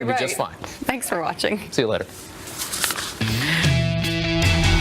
It'll be just fine. Thanks for watching. See you later.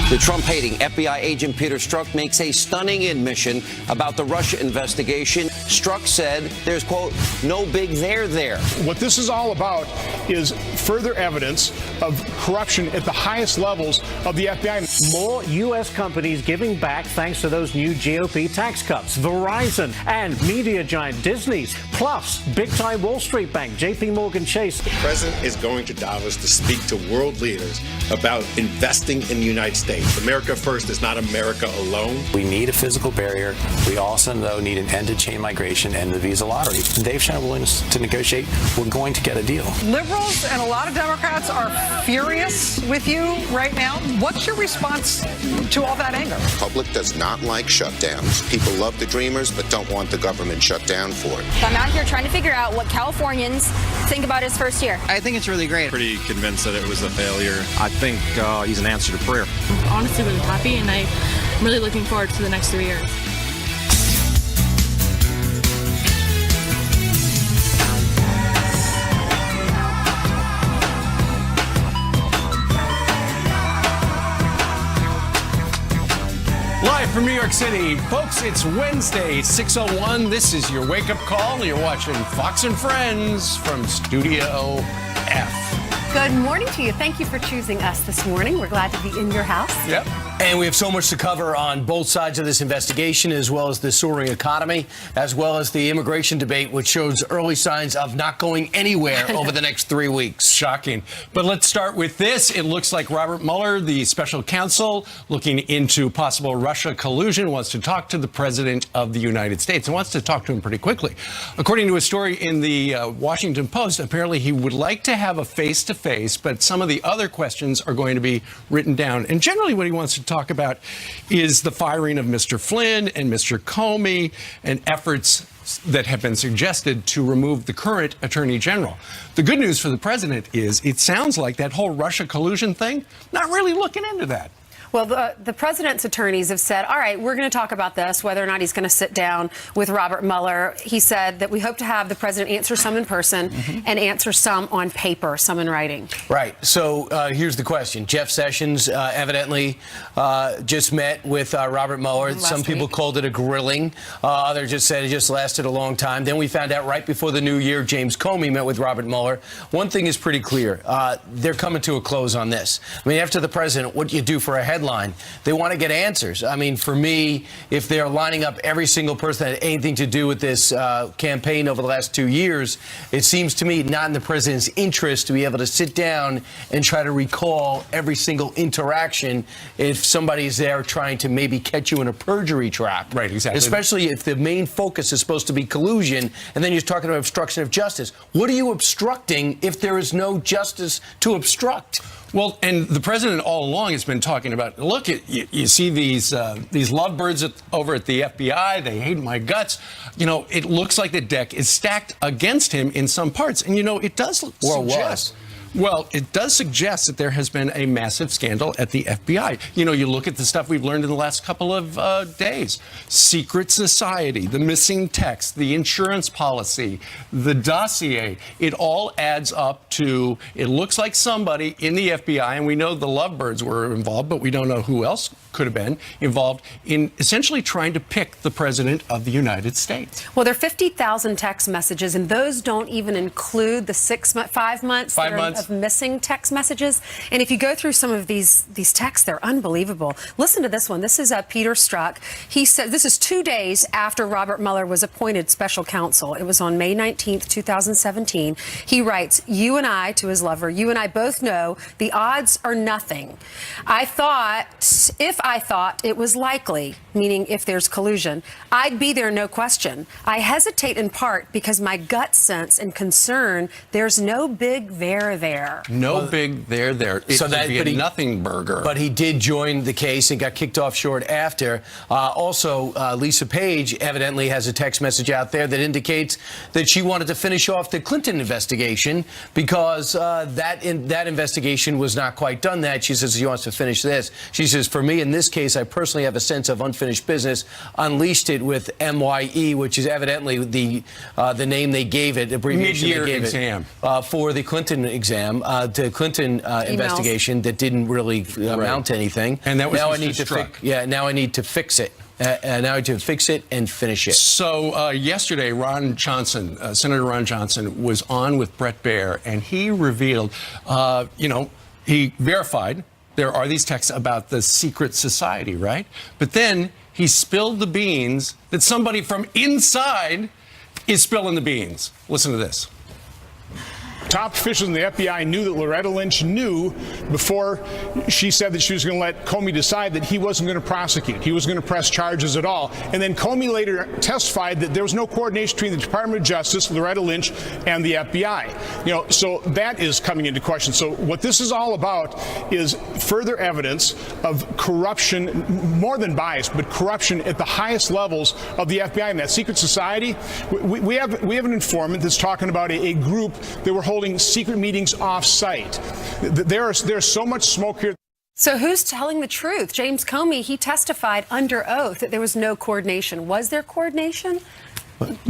The Trump-hating FBI agent Peter Strzok makes a stunning admission about the Russia investigation. Strzok said there's, quote, no big there. What this is all about is further evidence of corruption at the highest levels of the FBI. More U.S. companies giving back thanks to those new GOP tax cuts. Verizon and media giant Disney's, plus big-time Wall Street bank J.P. Morgan Chase. The president is going to Davos to speak to world leaders about investing in the United States. America first is not America alone. We need a physical barrier. We also, though, need an end to chain migration and the visa lottery. They've shown a willingness to negotiate. We're going to get a deal. Liberals and a lot of Democrats are furious with you right now. What's your response to all that anger? The public does not like shutdowns. People love the dreamers, but don't want the government shut down for it. I'm out here trying to figure out what Californians think about his first year. I think it's really great. Pretty convinced that it was a failure. I think he's an answer to prayer. I'm honestly really happy, and I'm really looking forward to the next 3 years. Live from New York City, folks, it's Wednesday, 6:01. This is your wake-up call. You're watching Fox and Friends from Studio F. Good morning to you. Thank you for choosing us this morning. We're glad to be in your house. Yep. And we have so much to cover on both sides of this investigation, as well as the soaring economy, as well as the immigration debate, which shows early signs of not going anywhere over the next 3 weeks. Shocking. But let's start with this. It looks like Robert Mueller, the special counsel looking into possible Russia collusion, wants to talk to the president of the United States and wants to talk to him pretty quickly. According to a story in the Washington Post, apparently he would like to have a face-to-face, but some of the other questions are going to be written down. And generally what he wants to talk about is the firing of Mr. Flynn and Mr. Comey and efforts that have been suggested to remove the current attorney general. The good news for the president is it sounds like that whole Russia collusion thing, not really looking into that. Well, the president's attorneys have said, all right, we're going to talk about this, whether or not he's going to sit down with Robert Mueller. He said that we hope to have the president answer some in person and answer some on paper, some in writing. Right. So here's the question. Jeff Sessions evidently just met with Robert Mueller. Some people called it a grilling. Others just said it just lasted a long time. Then we found out right before the new year, James Comey met with Robert Mueller. One thing is pretty clear. They're coming to a close on this. I mean, after the president, what do you do for a headline? They want to get answers. I mean, for me, if they're lining up every single person that had anything to do with this campaign over the last 2 years, it seems to me not in the president's interest to be able to sit down and try to recall every single interaction if somebody's there trying to maybe catch you in a perjury trap. Right, exactly. Especially if the main focus is supposed to be collusion, and then you're talking about obstruction of justice. What are you obstructing if there is no justice to obstruct? Well, and the president all along has been talking about, look, you see these lovebirds over at the FBI, they hate my guts. You know, it looks like the deck is stacked against him in some parts. And, you know, it does suggest... Well, it does suggest that there has been a massive scandal at the FBI. You know, you look at the stuff we've learned in the last couple of days. Secret society, the missing text, the insurance policy, the dossier. It all adds up to, it looks like somebody in the FBI, and we know the lovebirds were involved, but we don't know who else could have been involved in essentially trying to pick the president of the United States. Well, there are 50,000 text messages, and those don't even include the 5 months. 5 months. Of missing text messages. And if you go through some of these texts, they're unbelievable. Listen to this one. This is Peter Strzok. He said this is 2 days after Robert Mueller was appointed special counsel. It was on May 19th, 2017. He writes, you and I, to his lover, you and I both know the odds are nothing. If I thought it was likely, meaning if there's collusion, I'd be there, no question. I hesitate in part because my gut sense and concern, there's no big there. there. No big there. It So that could be a nothing burger. But he did join the case and got kicked off short after. Also, Lisa Page evidently has a text message out there that indicates that she wanted to finish off the Clinton investigation because that investigation was not quite done. That she says she wants to finish this. She says, for me in this case, I personally have a sense of unfinished business. Unleashed it with MYE, which is evidently the name they gave it, abbreviation they gave exam. it for the Clinton exam, the Clinton investigation that didn't really amount to anything. And that was now Mr. I need to Strzok. now I need to fix it. Now I need to fix it and finish it. So yesterday, Senator Ron Johnson was on with Bret Baier, and he revealed, he verified there are these texts about the secret society, right? But then he spilled the beans that somebody from inside is spilling the beans. Listen to this. Top officials in the FBI knew that Loretta Lynch knew before she said that she was going to let Comey decide that he wasn't going to prosecute. He was going to press charges at all. And then Comey later testified that there was no coordination between the Department of Justice, Loretta Lynch, and the FBI. So that is coming into question. So what this is all about is further evidence of corruption, more than bias, but corruption at the highest levels of the FBI. And that secret society, we have an informant that's talking about a group that were holding secret meetings off-site. There's so much smoke here. So who's telling the truth? James Comey, he testified under oath that there was no coordination. Was there coordination?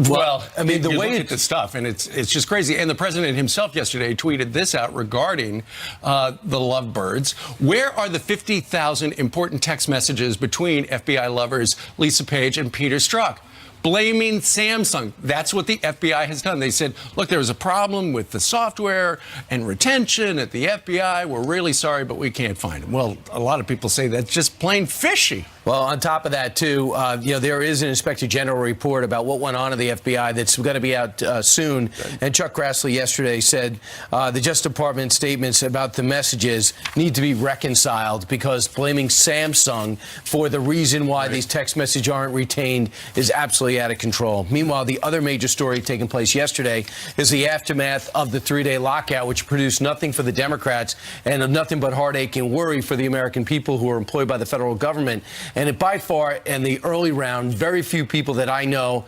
Well, I mean, the way you look at the stuff, and it's just crazy. And the president himself yesterday tweeted this out regarding the lovebirds. Where are the 50,000 important text messages between FBI lovers Lisa Page and Peter Strzok? Blaming Samsung. That's what the FBI has done. They said, look, there was a problem with the software and retention at the FBI. We're really sorry, but we can't find them. Well, a lot of people say that's just plain fishy. Well, on top of that, too, there is an Inspector General report about what went on in the FBI that's going to be out soon. And Chuck Grassley yesterday said the Justice Department statements about the messages need to be reconciled because blaming Samsung for the reason why these text messages aren't retained is absolutely out of control. Meanwhile, the other major story taking place yesterday is the aftermath of the 3-day lockout, which produced nothing for the Democrats and nothing but heartache and worry for the American people who are employed by the federal government. And by far, in the early round, very few people that I know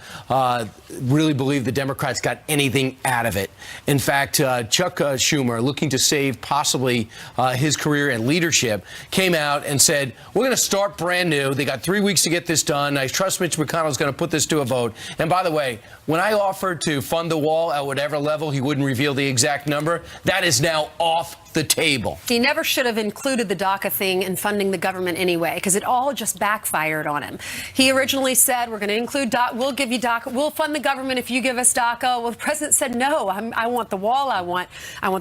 really believe the Democrats got anything out of it. In fact, Chuck Schumer, looking to save possibly his career and leadership, came out and said, we're going to start brand new. They got 3 weeks to get this done. I trust Mitch McConnell's going to put this to a vote. And by the way, when I offered to fund the wall at whatever level, he wouldn't reveal the exact number. That is now off the table. He never should have included the DACA thing in funding the government anyway, because it all just backfired on him. He originally said, we're going to include DACA, we'll give you DACA, we'll fund the government if you give us DACA. Well, the president said, no, I want the wall, I want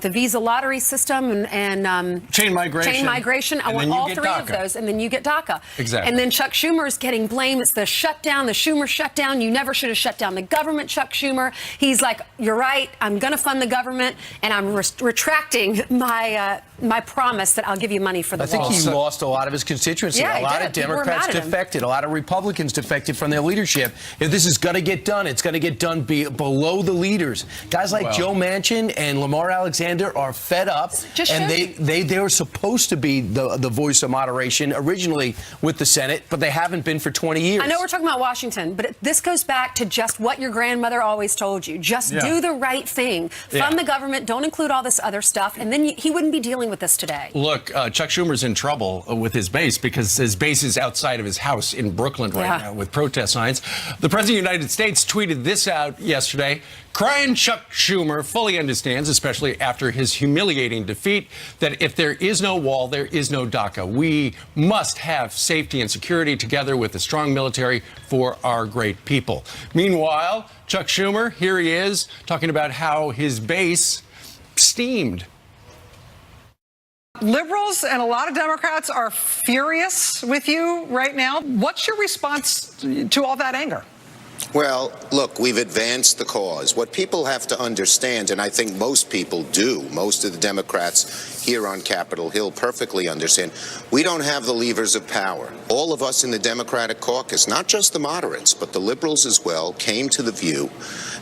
the visa lottery system and chain migration. I want all three of those, and then you get DACA. Exactly. And then Chuck Schumer is getting blamed. It's the shutdown, the Schumer shutdown. You never should have shut down the government, Chuck Schumer. He's like, you're right, I'm going to fund the government, and I'm retracting my promise that I'll give you money for the wall. I think he lost a lot of his constituency. Yeah, a lot of Democrats defected. A lot of Republicans defected from their leadership. If this is going to get done, it's going to get done below the leaders. Guys like Joe Manchin and Lamar Alexander are fed up, and they were supposed to be the voice of moderation originally with the Senate, but they haven't been for 20 years. I know we're talking about Washington, but this goes back to just what your grandmother always told you. Just do the right thing. Fund the government. Don't include all this other stuff, and then he wouldn't be dealing with this today. Look, Chuck Schumer's in trouble with his base because his base is outside of his house in Brooklyn right now with protest signs. The President of the United States tweeted this out yesterday. Crying Chuck Schumer fully understands, especially after his humiliating defeat, that if there is no wall, there is no DACA. We must have safety and security together with a strong military for our great people. Meanwhile, Chuck Schumer, here he is, talking about how his base steamed. Liberals and a lot of Democrats are furious with you right now. What's your response to all that anger? Well, look, we've advanced the cause. What people have to understand, and I think most people do, most of the Democrats here on Capitol Hill perfectly understand, we don't have the levers of power. All of us in the Democratic caucus, not just the moderates, but the liberals as well, came to the view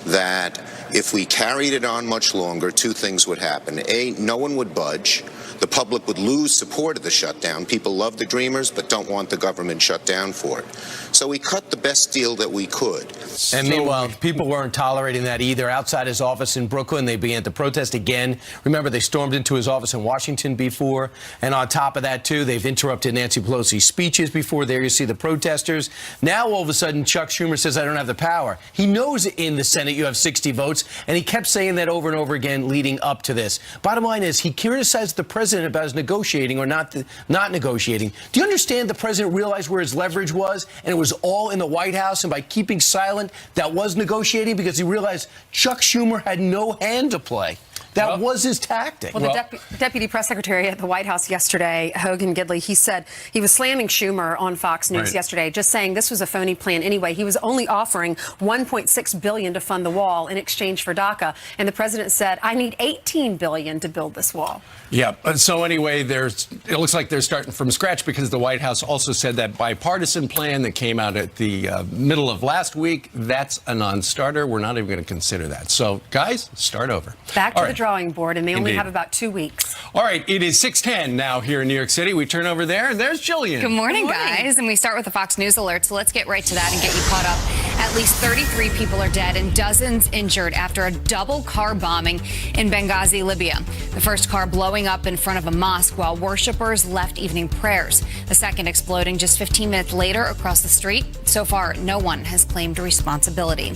that If we carried it on much longer, two things would happen. A, no one would budge. The public would lose support of the shutdown. People love the Dreamers, but don't want the government shut down for it. So we cut the best deal that we could. And meanwhile, people weren't tolerating that either. Outside his office in Brooklyn, they began to protest again. Remember, they stormed into his office in Washington before. And on top of that, too, they've interrupted Nancy Pelosi's speeches before. There you see the protesters. Now, all of a sudden, Chuck Schumer says, I don't have the power. He knows in the Senate you have 60 votes, and he kept saying that over and over again leading up to this. Bottom line is, he criticized the president about his negotiating or not negotiating. Do you understand the president realized where his leverage was, and it was all in the White House, and by keeping silent, that was negotiating because he realized Chuck Schumer had no hand to play. That was his tactic. Well, the deputy press secretary at the White House yesterday, Hogan Gidley, he said he was slamming Schumer on Fox News yesterday, just saying this was a phony plan anyway. He was only offering $1.6 billion to fund the wall in exchange for DACA, and the president said, I need $18 billion to build this wall. Yeah. So anyway, it looks like they're starting from scratch because the White House also said that bipartisan plan that came out at the middle of last week, that's a non-starter. We're not even going to consider that. So, guys, start over. Back to the drawing board, and they only have about 2 weeks. All right, it is 6:10 now here in New York City. We turn over there, and there's Jillian. Good morning, guys. And we start with the Fox News alert, so let's get right to that and get you caught up. At least 33 people are dead and dozens injured after a double car bombing in Benghazi, Libya. The first car blowing up in front of a mosque while worshippers left evening prayers. The second exploding just 15 minutes later across the street. So far, no one has claimed responsibility.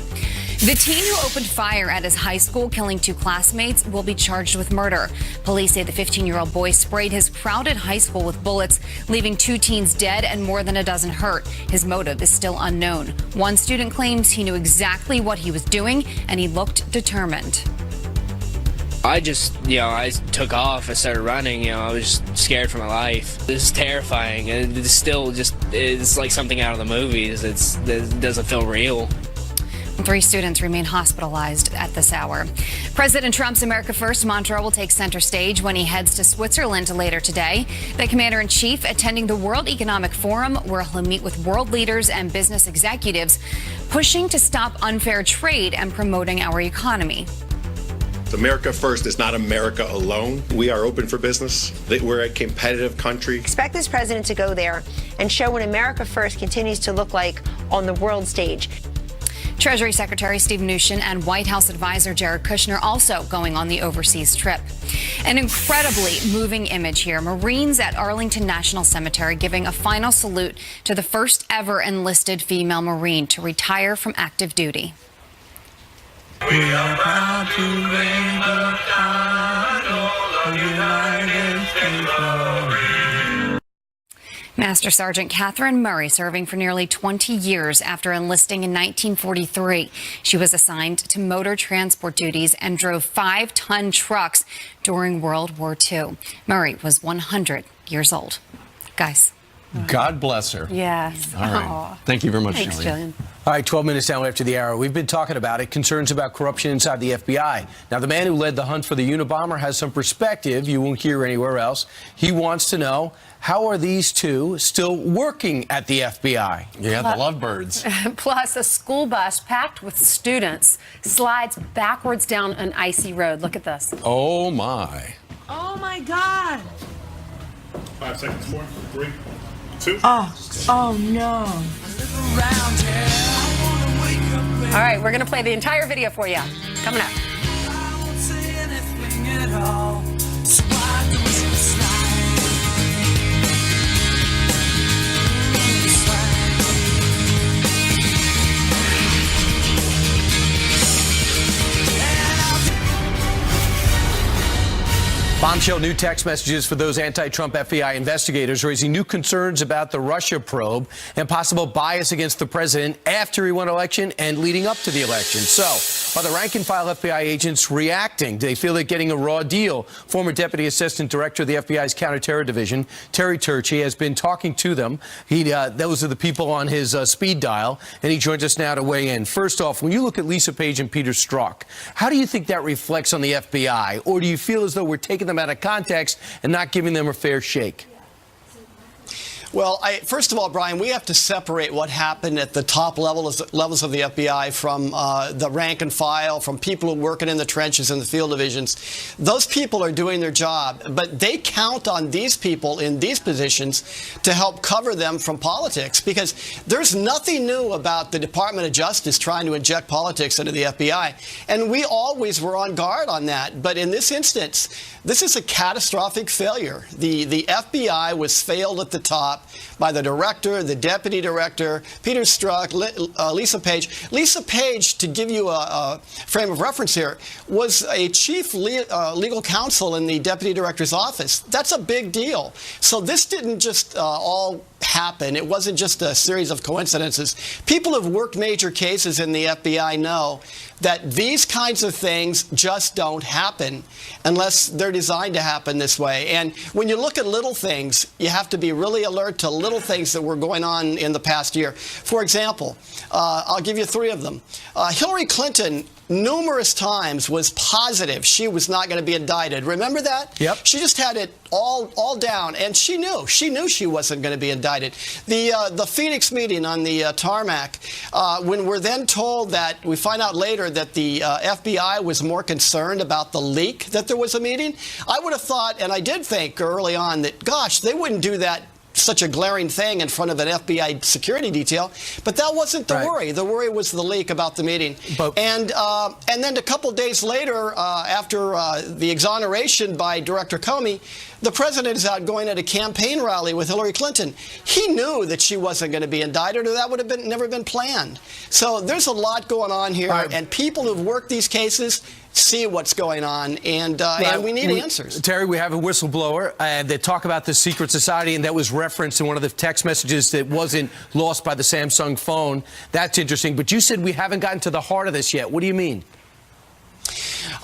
The teen who opened fire at his high school, killing 2 classmates, will be charged with murder. Police say the 15-year-old boy sprayed his crowded high school with bullets, leaving 2 teens dead and more than a dozen hurt. His motive is still unknown. One student claims he knew exactly what he was doing, and he looked determined. I just, I took off. I started running. I was just scared for my life. This is terrifying. And it's still it's like something out of the movies. It doesn't feel real. 3 students remain hospitalized at this hour. President Trump's America First mantra will take center stage when he heads to Switzerland later today. The commander-in-chief attending the World Economic Forum, where he'll meet with world leaders and business executives, pushing to stop unfair trade and promoting our economy. America First is not America alone. We are open for business. We're a competitive country. Expect this president to go there and show what America First continues to look like on the world stage. Treasury Secretary Steve Mnuchin and White House advisor Jared Kushner also going on the overseas trip. An incredibly moving image here. Marines at Arlington National Cemetery giving a final salute to the first ever enlisted female Marine to retire from active duty. We are proud to reign the title of United States Marine. Master Sergeant Catherine Murray serving for nearly 20 years after enlisting in 1943. She was assigned to motor transport duties and drove 5-ton trucks during World War II. Murray was 100 years old. Guys. God bless her. Yes. All right. Aww. Thank you very much, Thanks, Jillian. All right, 12 minutes down after the hour. We've been talking about it, concerns about corruption inside the FBI. Now, the man who led the hunt for the Unabomber has some perspective you won't hear anywhere else. He wants to know, how are these two still working at the FBI? Yeah, the lovebirds. Plus, a school bus packed with students slides backwards down an icy road. Look at this. Oh, my. Oh, my God. 5 seconds, 4, 3, 2. Oh, no. All right, we're going to play the entire video for you. Coming up. Bombshell new text messages for those anti-Trump FBI investigators raising new concerns about the Russia probe and possible bias against the president after he won election and leading up to the election. So, are the rank-and-file FBI agents reacting? Do they feel they're getting a raw deal? Former Deputy Assistant Director of the FBI's Counterterror Division, Terry Turchie, has been talking to them. Those are the people on his speed dial, and he joins us now to weigh in. First off, when you look at Lisa Page and Peter Strzok, how do you think that reflects on the FBI? Or do you feel as though we're taking them out of context and not giving them a fair shake? Well, first of all, Brian, we have to separate what happened at the top levels of the FBI from the rank and file, from people who are working in the trenches and the field divisions. Those people are doing their job, but they count on these people in these positions to help cover them from politics, because there's nothing new about the Department of Justice trying to inject politics into the FBI. And we always were on guard on that. But in this instance, this is a catastrophic failure. The FBI was failed at the top by the director, the deputy director, Peter Strzok, Lisa Page. Lisa Page, to give you a frame of reference here, was a chief legal counsel in the deputy director's office. That's a big deal. So this didn't just all happen. It wasn't just a series of coincidences. People who've worked major cases in the FBI know that these kinds of things just don't happen unless they're designed to happen this way. And when you look at little things, you have to be really alert to little things that were going on in the past year. For example, I'll give you 3 of them. Hillary Clinton numerous times was positive she was not going to be indicted. Remember that? Yep. She just had it all down, and she knew she wasn't going to be indicted. The Phoenix meeting on the tarmac, when we're then told that, we find out later that the FBI was more concerned about the leak that there was a meeting. I would have thought, and I did think early on, that gosh, they wouldn't do that, such a glaring thing in front of an FBI security detail, but that wasn't the worry. The worry was the leak about the meeting. And then a couple days later, after the exoneration by Director Comey, the president is out going at a campaign rally with Hillary Clinton. He knew that she wasn't going to be indicted, or that would have never been planned. So there's a lot going on here, and people who've worked these cases see what's going on, and we need answers. Terry, we have a whistleblower, and they talk about the secret society, and that was referenced in one of the text messages that wasn't lost by the Samsung phone. That's interesting. But you said we haven't gotten to the heart of this yet. What do you mean?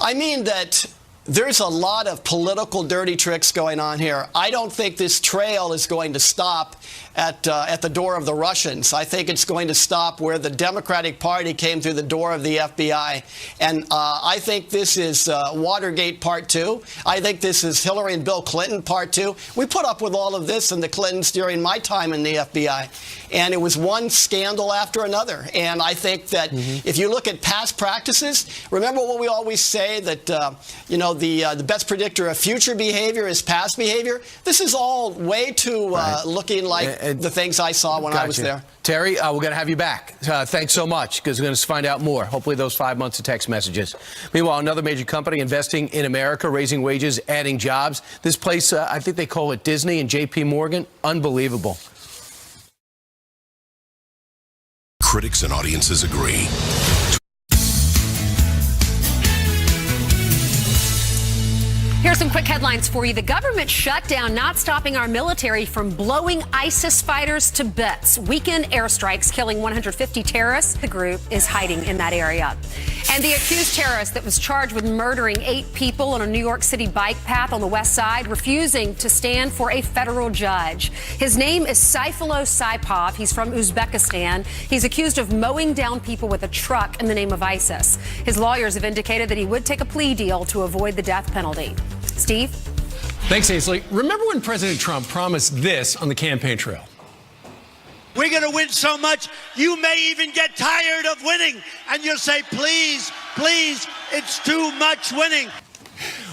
I mean that there's a lot of political dirty tricks going on here. I don't think this trail is going to stop at the door of the Russians. I think it's going to stop where the Democratic Party came through the door of the FBI. And I think this is Watergate Part 2. I think this is Hillary and Bill Clinton Part 2. We put up with all of this in the Clintons during my time in the FBI. And it was one scandal after another. And I think that if you look at past practices, remember what we always say, that the best predictor of future behavior is past behavior. This is all way too looking like the things I saw when I was there. Terry, we're going to have you back. Thanks so much, because we're going to find out more. Hopefully those 5 months of text messages. Meanwhile, another major company investing in America, raising wages, adding jobs. This place, I think they call it Disney, and J.P. Morgan. Unbelievable. Critics and audiences agree. Here's some quick headlines for you. The government shutdown not stopping our military from blowing ISIS fighters to bits. Weekend airstrikes killing 150 terrorists. The group is hiding in that area. And the accused terrorist that was charged with murdering 8 people on a New York City bike path on the west side, refusing to stand for a federal judge. His name is Sayfullo Saipov. He's from Uzbekistan. He's accused of mowing down people with a truck in the name of ISIS. His lawyers have indicated that he would take a plea deal to avoid the death penalty. Steve? Thanks, Ainsley. Remember when President Trump promised this on the campaign trail? We're going to win so much, you may even get tired of winning. And you'll say, please, please, it's too much winning.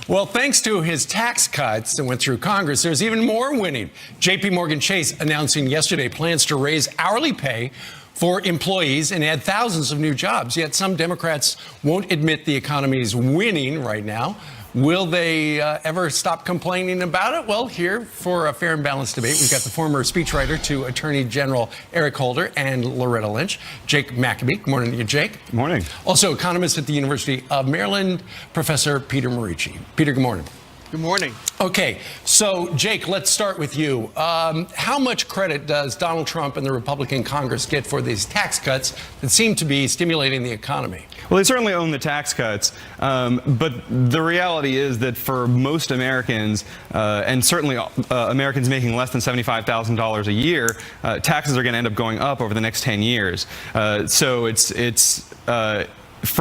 Well, thanks to his tax cuts that went through Congress, there's even more winning. J.P. Morgan Chase announcing yesterday plans to raise hourly pay for employees and add thousands of new jobs. Yet some Democrats won't admit the economy is winning right now. Will they ever stop complaining about it? Well, here for a fair and balanced debate, we've got the former speechwriter to Attorney General Eric Holder and Loretta Lynch, Jake McAbee. Good morning to you, Jake. Good morning. Also, economist at the University of Maryland, Professor Peter Morici. Peter, good morning. Good morning. Okay, so Jake, let's start with you. How much credit does Donald Trump and the Republican Congress get for these tax cuts that seem to be stimulating the economy? Well, they certainly own the tax cuts, but the reality is that for most Americans, and certainly Americans making less than $75,000 a year, taxes are going to end up going up over the next 10 years. So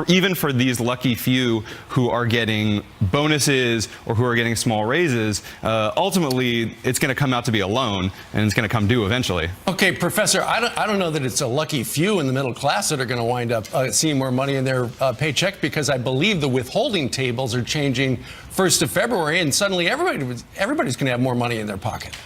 even for these lucky few who are getting bonuses or who are getting small raises, ultimately it's going to come out to be a loan, and it's going to come due eventually. Okay, Professor, I don't know that it's a lucky few in the middle class that are going to wind up seeing more money in their paycheck, because I believe the withholding tables are changing 1st of February, and suddenly everybody's going to have more money in their pocket.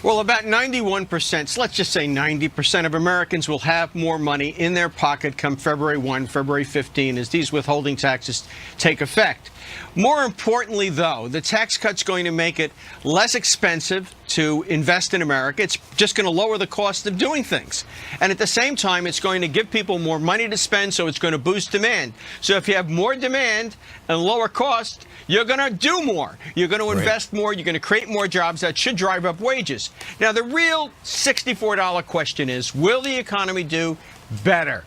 Well, about 91%, so let's just say 90% of Americans will have more money in their pocket come February 1, February 15, as these withholding taxes take effect. More importantly, though, the tax cut's going to make it less expensive to invest in America. It's just going to lower the cost of doing things. And at the same time, it's going to give people more money to spend, so it's going to boost demand. So if you have more demand and lower cost, you're going to do more. You're going to invest more. You're going to create more jobs. That should drive up wages. Now, the real $64 question is, will the economy do better?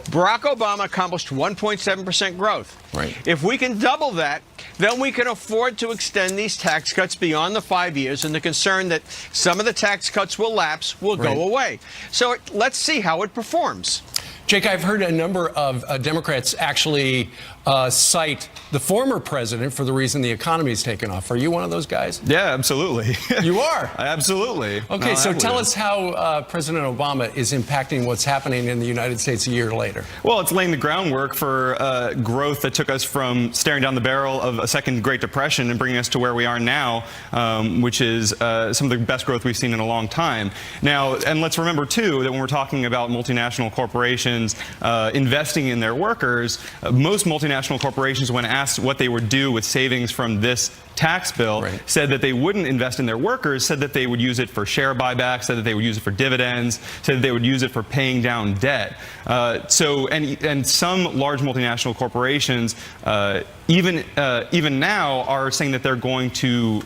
Barack Obama accomplished 1.7% growth. Right. If we can double that, then we can afford to extend these tax cuts beyond the 5 years, and the concern that some of the tax cuts will lapse will go away. So let's see how it performs. Jake, I've heard a number of Democrats actually cite the former president for the reason the economy's taken off. Are you one of those guys? Yeah, absolutely. You are? Absolutely. Okay, so tell us how President Obama is impacting what's happening in the United States a year later. Well, it's laying the groundwork for growth that took us from staring down the barrel of a second Great Depression and bringing us to where we are now, which is some of the best growth we've seen in a long time. Now, and let's remember, too, that when we're talking about multinational corporations investing in their workers, most multinational corporations, when asked what they would do with savings from this tax bill, said that they wouldn't invest in their workers, said that they would use it for share buybacks, said that they would use it for dividends, said that they would use it for paying down debt. And some large multinational corporations, even now, are saying that they're going to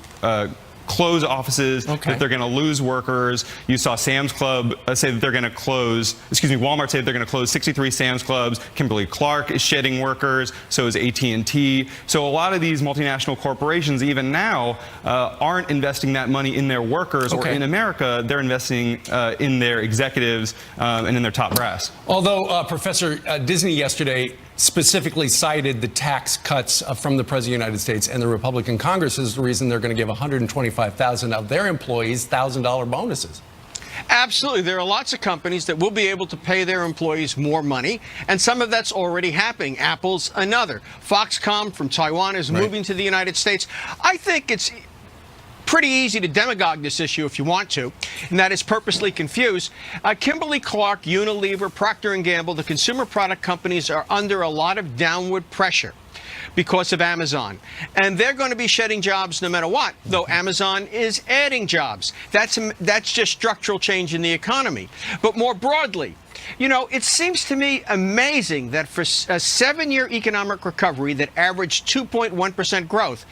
close offices, that they're going to lose workers. You saw Sam's Club say that they're going to close, Walmart say that they're going to close 63 Sam's Clubs. Kimberly-Clark is shedding workers, so is AT&T. So a lot of these multinational corporations, even now, aren't investing that money in their workers or in America. They're investing in their executives and in their top brass. Although Professor Disney yesterday specifically cited the tax cuts from the President of the United States and the Republican Congress as the reason they're going to give 125,000 of their employees $1,000 bonuses. Absolutely. There are lots of companies that will be able to pay their employees more money, and some of that's already happening. Apple's another. Foxconn from Taiwan is moving to the United States. I think it's pretty easy to demagogue this issue if you want to, and that is purposely confuse. Kimberly-Clark, Unilever, Procter & Gamble, the consumer product companies are under a lot of downward pressure because of Amazon. And they're going to be shedding jobs no matter what, though Amazon is adding jobs. That's just structural change in the economy. But more broadly, you know, it seems to me amazing that for a 7-year economic recovery that averaged 2.1% growth,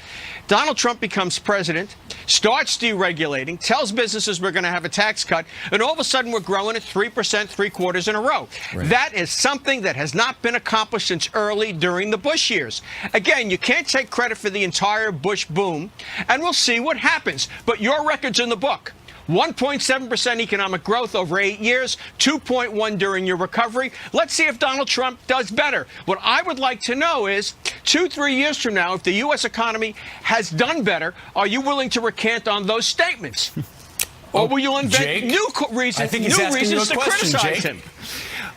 Donald Trump becomes president, starts deregulating, tells businesses we're going to have a tax cut, and all of a sudden we're growing at 3% 3 quarters in a row. That is something that has not been accomplished since early during the Bush years. Again, you can't take credit for the entire Bush boom, and we'll see what happens. But your record's in the book. 1.7% economic growth over 8 years, 2.1 during your recovery. Let's see if Donald Trump does better. What I would like to know is, 2-3 years from now, if the U.S. economy has done better, are you willing to recant on those statements? Or will you invent new reasons to criticize him?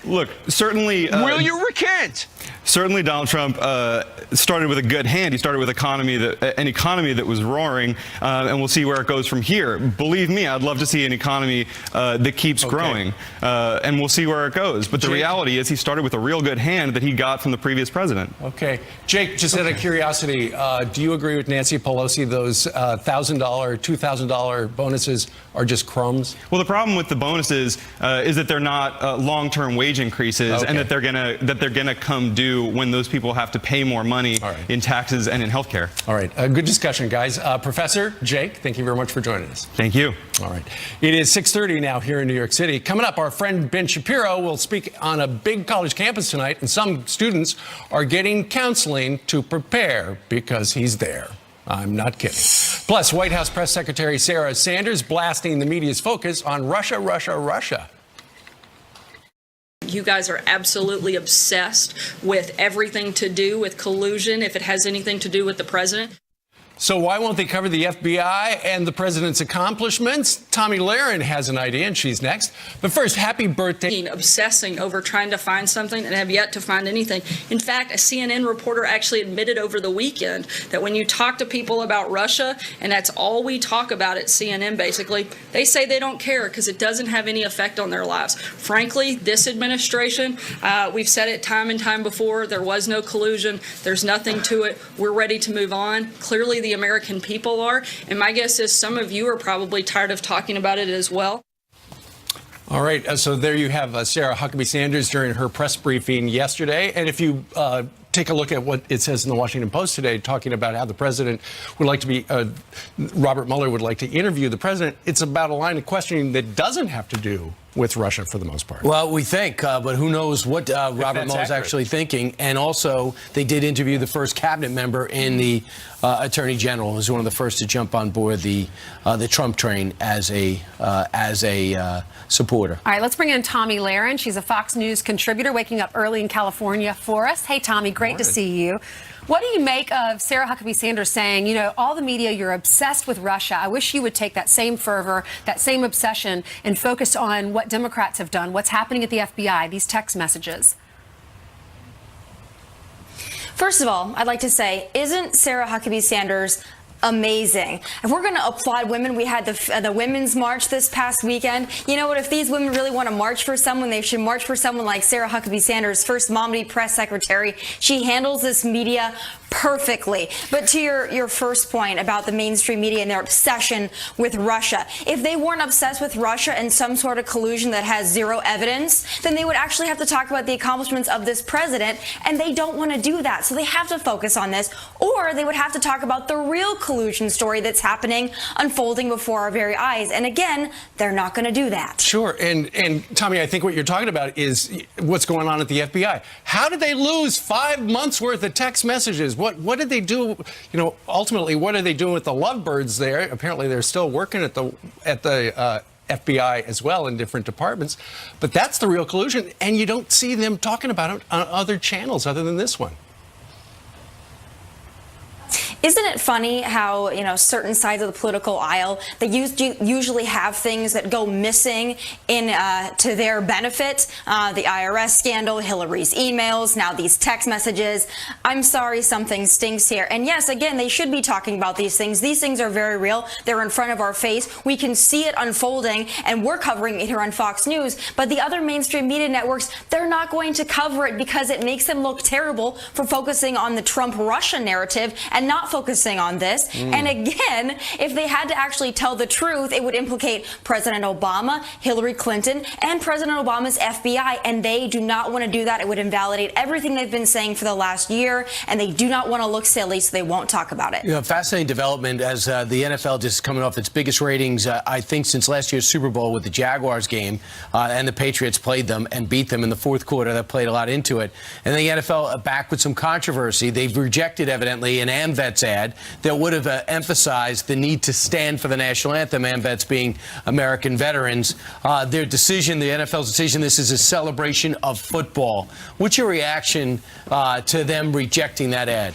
Look, certainly... will you recant? Certainly, Donald Trump started with a good hand. He started with an economy that was roaring, and we'll see where it goes from here. Believe me, I'd love to see an economy that keeps growing, and we'll see where it goes. But the reality is he started with a real good hand that he got from the previous president. Okay. Jake, just out of curiosity, do you agree with Nancy Pelosi those $1,000, $2,000 bonuses are just crumbs? Well, the problem with the bonuses is that they're not long-term wage increases, and that they're gonna come due when those people have to pay more money in taxes and in health care. All right. Good discussion, guys. Professor Jake, thank you very much for joining us. Thank you. All right. It is 6:30 now here in New York City. Coming up, our friend Ben Shapiro will speak on a big college campus tonight, and some students are getting counseling to prepare because he's there. I'm not kidding. Plus, White House Press Secretary Sarah Sanders blasting the media's focus on Russia, Russia, Russia. you guys are absolutely obsessed with everything to do with collusion, if it has anything to do with the president. So why won't they cover the FBI and the president's accomplishments? Tomi Lahren has an idea, and she's next. But first, happy birthday. Obsessing over trying to find something and have yet to find anything. In fact, a CNN reporter actually admitted over the weekend that when you talk to people about Russia, and that's all we talk about at CNN basically, they say they don't care because it doesn't have any effect on their lives. Frankly, this administration, we've said it time and time before, there was no collusion. There's nothing to it. We're ready to move on. Clearly, the American people are, and my guess is some of you are probably tired of talking about it as well. All right, so there you have Sarah Huckabee Sanders during her press briefing yesterday. And if you take a look at what it says in the Washington Post today, talking about how the president would like to be, Robert Mueller would like to interview the president, it's about a line of questioning that doesn't have to do with Russia for the most part. Well, we think, but who knows what Robert Mueller's actually thinking. And also, they did interview the first cabinet member in the Attorney General, who's one of the first to jump on board the Trump train as a supporter. All right, let's bring in Tomi Lahren. She's a Fox News contributor, waking up early in California for us. Hey, Tomi, great to see you. What do you make of Sarah Huckabee Sanders saying, you know, all the media, you're obsessed with Russia. I wish you would take that same fervor, that same obsession, and focus on what Democrats have done, what's happening at the FBI, these text messages. First of all, I'd like to say, isn't Sarah Huckabee Sanders amazing? If we're going to applaud women, we had the Women's March this past weekend. You know what? If these women really want to march for someone, they should march for someone like Sarah Huckabee Sanders, first mom to be press secretary. She handles this media perfectly. But to your first point about the mainstream media and their obsession with Russia, if they weren't obsessed with Russia and some sort of collusion that has zero evidence, then they would actually have to talk about the accomplishments of this president, and they don't want to do that. So they have to focus on this, or they would have to talk about the real collusion story that's happening, unfolding before our very eyes. And again, they're not going to do that. Sure. And Tomi, I think what you're talking about is what's going on at the FBI. How did they lose 5 months worth of text messages? What did they do? You know, ultimately, what are they doing with the lovebirds there? Apparently, they're still working at the FBI as well in different departments. But that's the real collusion, and you don't see them talking about it on other channels other than this one. Isn't it funny how, you know, certain sides of the political aisle, they usually have things that go missing in to their benefit? The IRS scandal, Hillary's emails, now these text messages. I'm sorry, something stinks here. And yes, again, they should be talking about these things. These things are very real. They're in front of our face. We can see it unfolding, and we're covering it here on Fox News. But the other mainstream media networks, they're not going to cover it because it makes them look terrible for focusing on the Trump-Russia narrative and not focusing on this. And again, if they had to actually tell the truth, it would implicate President Obama, Hillary Clinton, and President Obama's FBI, and they do not want to do that. It would invalidate everything they've been saying for the last year, and they do not want to look silly, so they won't talk about it. You know, fascinating development as the NFL just coming off its biggest ratings, I think, since last year's Super Bowl with the Jaguars game, and the Patriots played them and beat them in the fourth quarter. That played a lot into it. And the NFL back with some controversy. They've rejected, evidently, an AmVets ad that would have emphasized the need to stand for the national anthem, AmVets being American veterans. Their decision, the NFL's decision, this is a celebration of football. What's your reaction to them rejecting that ad?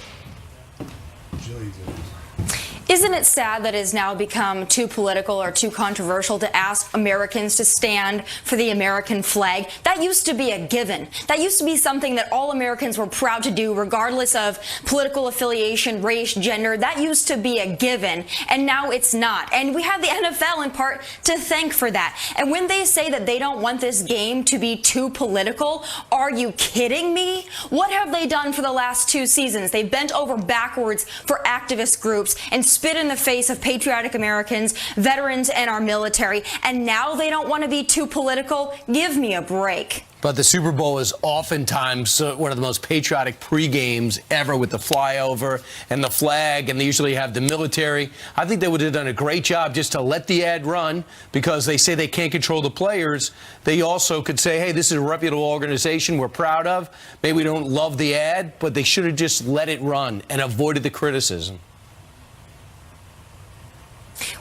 Isn't it sad that it has now become too political or too controversial to ask Americans to stand for the American flag? That used to be a given. That used to be something that all Americans were proud to do, regardless of political affiliation, race, gender. That used to be a given, and now it's not. And we have the NFL in part to thank for that. And when they say that they don't want this game to be too political, are you kidding me? What have they done for the last 2 seasons? They've bent over backwards for activist groups and spit in the face of patriotic Americans, veterans, and our military. And now they don't want to be too political? Give me a break. But the Super Bowl is oftentimes one of the most patriotic pre-games ever, with the flyover and the flag, and they usually have the military. I think they would have done a great job just to let the ad run, because they say they can't control the players. They also could say, hey, this is a reputable organization we're proud of. Maybe we don't love the ad, but they should have just let it run and avoided the criticism.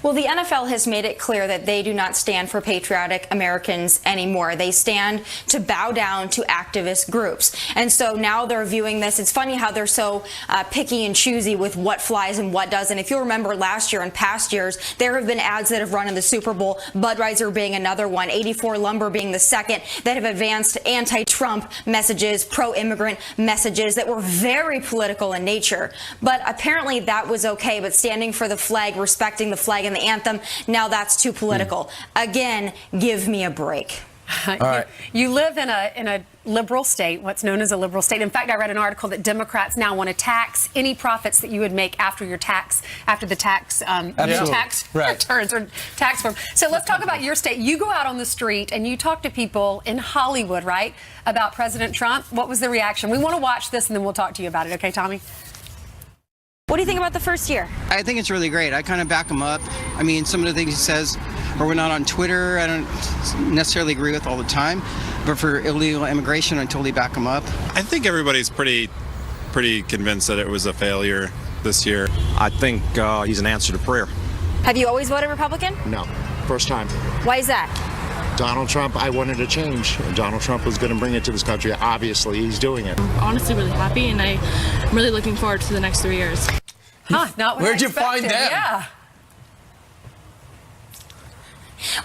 Well, the NFL has made it clear that they do not stand for patriotic Americans anymore. They stand to bow down to activist groups. And so now they're viewing this. It's funny how they're so picky and choosy with what flies and what doesn't. If you remember last year and past years, there have been ads that have run in the Super Bowl, Budweiser being another one, 84 Lumber being the second, that have advanced anti-Trump messages, pro-immigrant messages that were very political in nature. But apparently that was okay. But standing for the flag, respecting the flag and the anthem, now that's too political. Again, give me a break. All right. You live in a liberal state, what's known as a liberal state. In fact, I read an article that Democrats now want to tax any profits that you would make after the tax returns or tax form. So let's talk about your state. You go out on the street and you talk to people in Hollywood, right, about President Trump. What was the reaction? We want to watch this and then we'll talk to you about it. Okay, Tommy? What do you think about the first year? I think it's really great. I kind of back him up. I mean, some of the things he says are not on Twitter, I don't necessarily agree with all the time. But for illegal immigration, I totally back him up. I think everybody's pretty convinced that it was a failure this year. I think he's an answer to prayer. Have you always voted Republican? No, first time. Why is that? Donald Trump, I wanted a change. Donald Trump was going to bring it to this country. Obviously, he's doing it. I'm honestly really happy, and I'm really looking forward to the next 3 years. Huh, not what Where'd I you find expected. them? Yeah.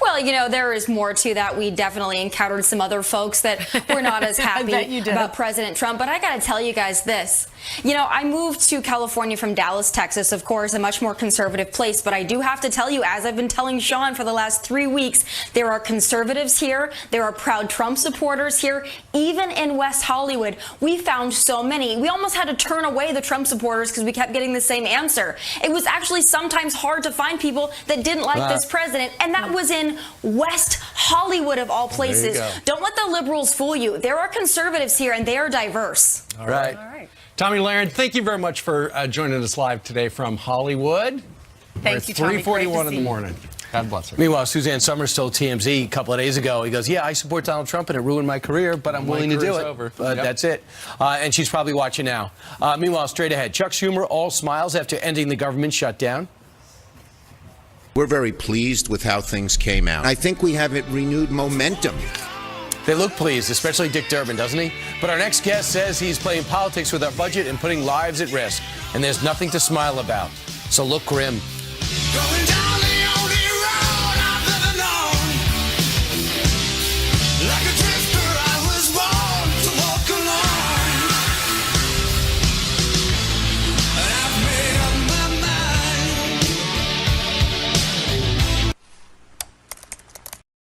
Well, you know, there is more to that. We definitely encountered some other folks that were not as happy about President Trump. But I got to tell you guys this. You know, I moved to California from Dallas, Texas, of course, a much more conservative place. But I do have to tell you, as I've been telling Sean for the last 3 weeks, there are conservatives here. There are proud Trump supporters here. Even in West Hollywood, we found so many. We almost had to turn away the Trump supporters because we kept getting the same answer. It was actually sometimes hard to find people that didn't like this president. And that was in West Hollywood, of all places. Don't let the liberals fool you. There are conservatives here, and they are diverse. All right. Tommy Lahren, thank you very much for joining us live today from Hollywood. Thank you, Tommy. 3:41 in the morning. God bless her. Meanwhile, Suzanne Summers told TMZ a couple of days ago, he goes, yeah, I support Donald Trump and it ruined my career, but I'm willing to do it. Over. That's it. And she's probably watching now. Meanwhile, straight ahead, Chuck Schumer all smiles after ending the government shutdown. We're very pleased with how things came out. I think we have renewed momentum. They look pleased, especially Dick Durbin, doesn't he? But our next guest says he's playing politics with our budget and putting lives at risk. And there's nothing to smile about. So look grim. Going